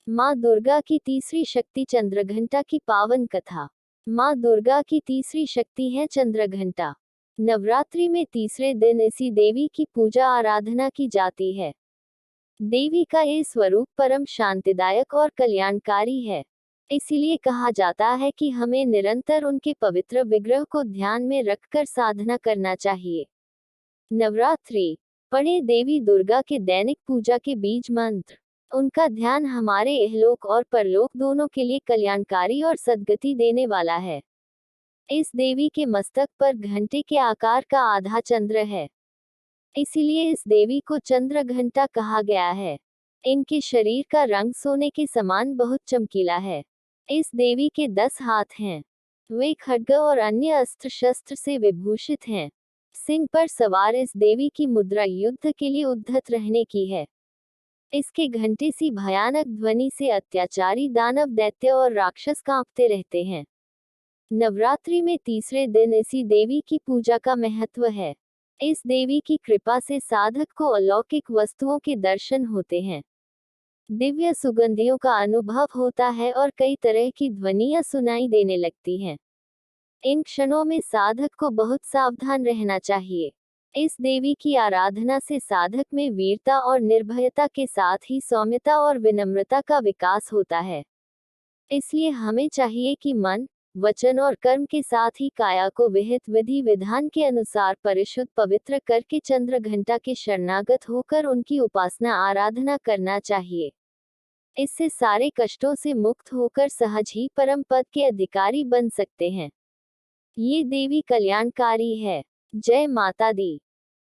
माँ दुर्गा की तीसरी शक्ति चंद्रघंटा की पावन कथा। माँ दुर्गा की तीसरी शक्ति है चंद्रघंटा। नवरात्रि में तीसरे दिन इसी देवी की पूजा आराधना की जाती है। देवी का ये स्वरूप परम शांतिदायक और कल्याणकारी है। इसीलिए कहा जाता है कि हमें निरंतर उनके पवित्र विग्रह को ध्यान में रखकर साधना करना चाहिए। नवरात्रि पढ़े देवी दुर्गा के दैनिक पूजा के बीज मंत्र। उनका ध्यान हमारे इहलोक और परलोक दोनों के लिए कल्याणकारी और सद्गति देने वाला है। इस देवी के मस्तक पर घंटे के आकार का आधा चंद्र है, इसीलिए इस देवी को चंद्र घंटा कहा गया है। इनके शरीर का रंग सोने के समान बहुत चमकीला है। इस देवी के 10 हाथ हैं। वे खड्ग और अन्य अस्त्र शस्त्र से विभूषित हैं। सिंह पर सवार इस देवी की मुद्रा युद्ध के लिए उद्धत रहने की है। इसके घंटे सी भयानक ध्वनि से अत्याचारी दानव, दैत्य और राक्षस कांपते रहते हैं। नवरात्रि में तीसरे दिन इसी देवी की पूजा का महत्व है। इस देवी की कृपा से साधक को अलौकिक वस्तुओं के दर्शन होते हैं, दिव्य सुगंधियों का अनुभव होता है और कई तरह की ध्वनियां सुनाई देने लगती हैं। इन क्षणों में साधक को बहुत सावधान रहना चाहिए। इस देवी की आराधना से साधक में वीरता और निर्भयता के साथ ही सौम्यता और विनम्रता का विकास होता है। इसलिए हमें चाहिए कि मन, वचन और कर्म के साथ ही काया को विहित विधि विधान के अनुसार परिशुद्ध पवित्र करके चंद्र घंटा के शरणागत होकर उनकी उपासना आराधना करना चाहिए। इससे सारे कष्टों से मुक्त होकर सहज ही परम पद के अधिकारी बन सकते हैं। ये देवी कल्याणकारी है। जय माता दी।